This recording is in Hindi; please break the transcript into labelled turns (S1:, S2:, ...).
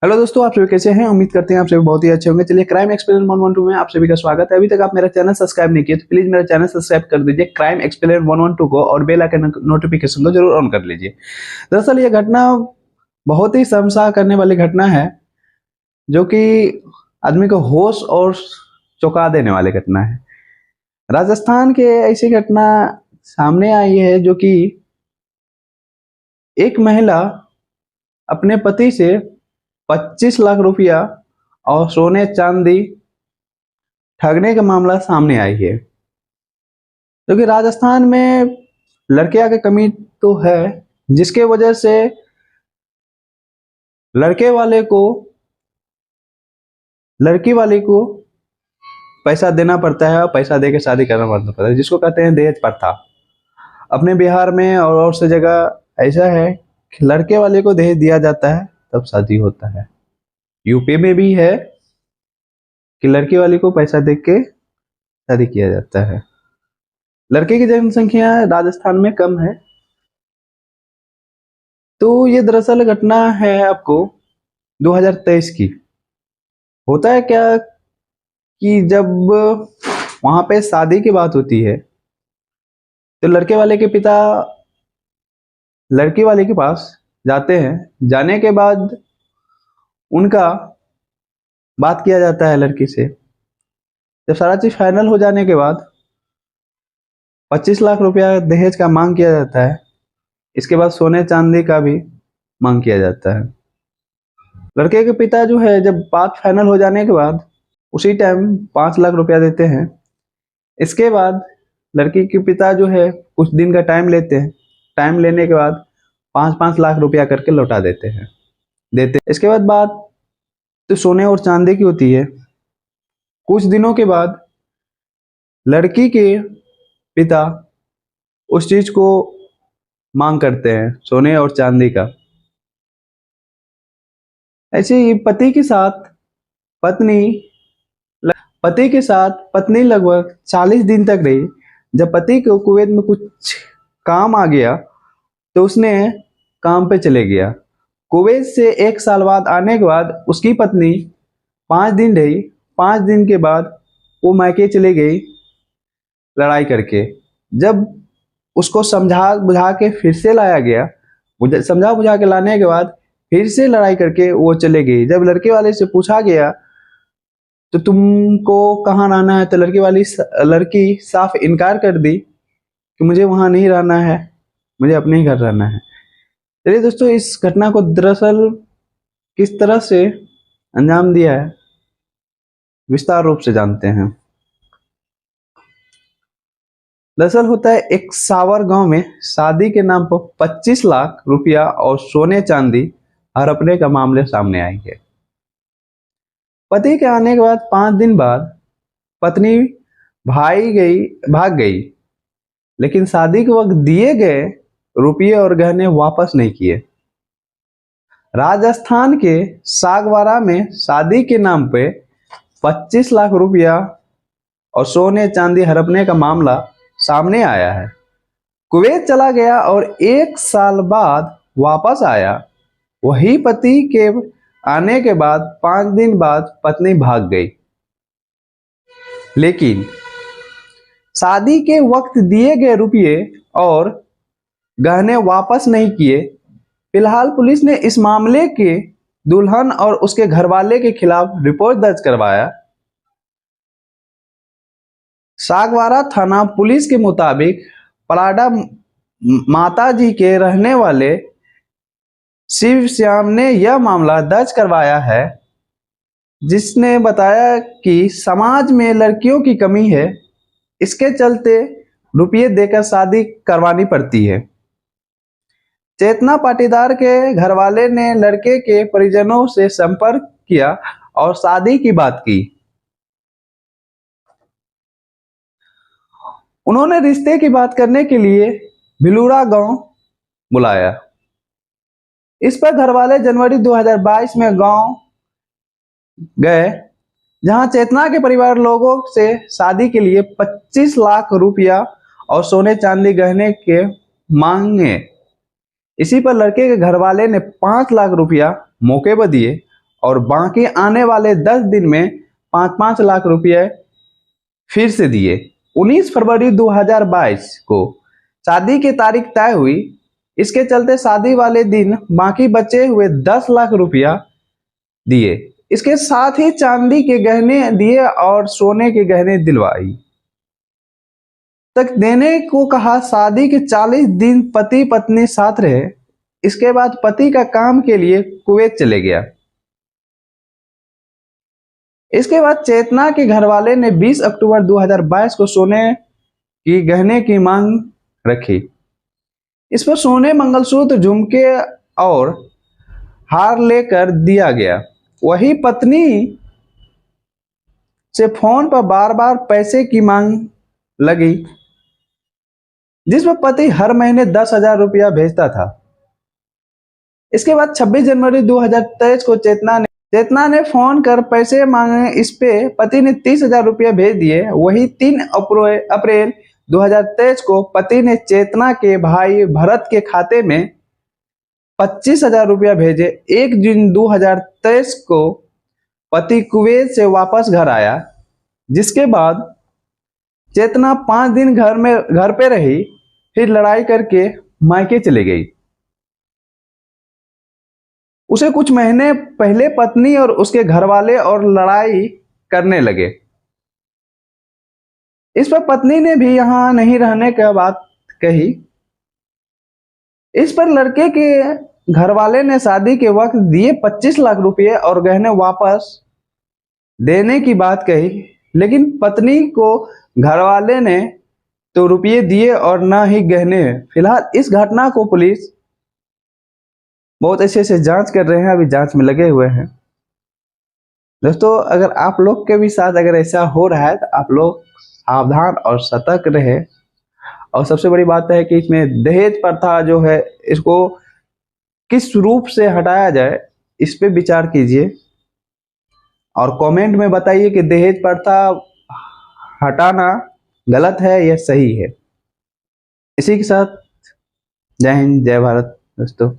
S1: हेलो दोस्तों, आप सभी कैसे हैं। उम्मीद करते हैं आप सभी बहुत ही अच्छे होंगे। चलिए, क्राइम एक्सप्लेन 112 में आप सभी का स्वागत है। अभी तक आप मेरा चैनल सब्सक्राइब नहीं किए तो प्लीज मेरा चैनल सब्सक्राइब कर दीजिए, क्राइम एक्सप्लेन 112 को, और बेल आइकन नोटिफिकेशन को जरूर ऑन कर लीजिए। दरअसल ये घटना बहुत ही शर्मसार करने वाली घटना है, जो कि आदमी को होश और चौंका देने वाली घटना है। राजस्थान के ऐसी घटना सामने आई है, जो कि एक महिला अपने पति से 25 लाख रुपया और सोने चांदी ठगने का मामला सामने आई है। क्योंकि राजस्थान में लड़कियां की कमी तो है, जिसके वजह से लड़के वाले को लड़की वाले को पैसा देना पड़ता है और पैसा दे के शादी करना पड़ता है, जिसको कहते हैं दहेज प्रथा। अपने बिहार में और से जगह ऐसा है कि लड़के वाले को दहेज दिया जाता है तब शादी होता है। यूपी में भी है कि लड़की वाले को पैसा दे के शादी किया जाता है। लड़के की जनसंख्या राजस्थान में कम है। तो ये दरअसल घटना है आपको 2023 की। होता है क्या कि जब वहां पे शादी की बात होती है तो लड़के वाले के पिता लड़की वाले के पास जाते हैं। जाने के बाद उनका बात किया जाता है लड़की से। जब सारा चीज फाइनल हो जाने के बाद 25 लाख रुपया दहेज का मांग किया जाता है। इसके बाद सोने चांदी का भी मांग किया जाता है। लड़के के पिता जो है, जब बात फाइनल हो जाने के बाद उसी टाइम 5 लाख रुपया देते हैं। इसके बाद लड़की के पिता जो है कुछ दिन का टाइम लेते हैं। टाइम लेने के बाद 5-5 लाख रुपया करके लौटा देते। इसके बाद बात तो सोने और चांदी की होती है। कुछ दिनों के बाद लड़की के पिता उस चीज को मांग करते हैं, सोने और चांदी का। ऐसे ही पति के साथ पत्नी लगभग 40 दिन तक रही। जब पति को कुवैत में कुछ काम आ गया तो उसने काम पे चले गया। कुवैत से 1 साल बाद आने के बाद उसकी पत्नी 5 दिन रही। 5 दिन के बाद वो मायके चली गई लड़ाई करके। जब उसको समझा बुझा के फिर से लाया गया, समझा बुझा के लाने के बाद फिर से लड़ाई करके वो चले गई। जब लड़के वाले से पूछा गया तो तुमको कहाँ रहना है, तो लड़की साफ इनकार कर दी कि मुझे वहां नहीं रहना है, मुझे अपने ही घर रहना है। चलिए दोस्तों, इस घटना को दरअसल किस तरह से अंजाम दिया है विस्तार रूप से जानते हैं। दरअसल होता है, एक सावर गांव में शादी के नाम पर 25 लाख रुपया और सोने चांदी हड़पने का मामले सामने आई है। पति के आने के बाद 5 दिन बाद पत्नी भाग गई, लेकिन शादी के वक्त दिए गए रुपये और गहने वापस नहीं किए। राजस्थान के सागवाड़ा में शादी के नाम पे 25 लाख रुपया और सोने चांदी हड़पने का मामला सामने आया है। कुवैत चला गया और 1 साल बाद वापस आया। वही पति के आने के बाद 5 दिन बाद पत्नी भाग गई, लेकिन शादी के वक्त दिए गए रुपये और गहने वापस नहीं किए। फिलहाल पुलिस ने इस मामले के दुल्हन और उसके घरवाले के खिलाफ रिपोर्ट दर्ज करवाया। सागवाड़ा थाना पुलिस के मुताबिक पलाडा माताजी के रहने वाले शिव श्याम ने यह मामला दर्ज करवाया है, जिसने बताया कि समाज में लड़कियों की कमी है, इसके चलते रुपये देकर शादी करवानी पड़ती है। चेतना पाटीदार के घरवाले ने लड़के के परिजनों से संपर्क किया और शादी की बात की। उन्होंने रिश्ते की बात करने के लिए भिलूरा गांव बुलाया। इस पर घरवाले जनवरी 2022 में गांव गए, जहां चेतना के परिवार लोगों से शादी के लिए 25 लाख रुपया और सोने चांदी गहने के मांगे। इसी पर लड़के के घरवाले ने 5 लाख रुपया मौके पर दिए और बाकी आने वाले 10 दिन में 5-5 लाख रुपए फिर से दिए। 19 फरवरी 2022 को शादी की तारीख तय हुई। इसके चलते शादी वाले दिन बाकी बचे हुए 10 लाख रुपया दिए। इसके साथ ही चांदी के गहने दिए और सोने के गहने दिलवाई तक देने को कहा। शादी के 40 दिन पति पत्नी साथ रहे। इसके बाद पति का काम के लिए कुवैत चले गया। इसके बाद चेतना के घरवाले ने 20 अक्टूबर 2022 को सोने की गहने की मांग रखी। इस पर सोने, मंगलसूत्र, झुमके और हार लेकर दिया गया। वही पत्नी से फोन पर बार बार पैसे की मांग लगी, जिस पर पति हर महीने 10,000 रुपया भेजता था। इसके बाद 26 जनवरी 2023 को चेतना ने फोन कर पैसे मांगे। इस पे पति ने 30,000 रुपया भेज दिए। वही 3 अप्रैल 2023 को पति ने चेतना के भाई भरत के खाते में 25,000 रुपया भेजे। 1 जून 2023 को पति कुवैत से वापस घर आया, जिसके बाद चेतना 5 दिन घर पे रही, फिर लड़ाई करके मायके चली गई। उसे कुछ महीने पहले पत्नी और उसके घरवाले और लड़ाई करने लगे। इस पर पत्नी ने भी यहां नहीं रहने की बात कही। इस पर लड़के के घरवाले ने शादी के वक्त दिए 25 लाख रुपए और गहने वापस देने की बात कही, लेकिन पत्नी को घरवाले ने तो रुपये दिए और ना ही गहने। फिलहाल इस घटना को पुलिस बहुत अच्छे से जांच कर रहे हैं, अभी जांच में लगे हुए हैं। दोस्तों, अगर आप लोग के भी साथ अगर ऐसा हो रहा है तो आप लोग सावधान और सतर्क रहे। और सबसे बड़ी बात है कि इसमें दहेज प्रथा जो है, इसको किस रूप से हटाया जाए, इस पे विचार कीजिए और कमेंट में बताइए कि दहेज प्रथा हटाना गलत है या सही है। इसी के साथ जय हिंद, जय भारत दोस्तों।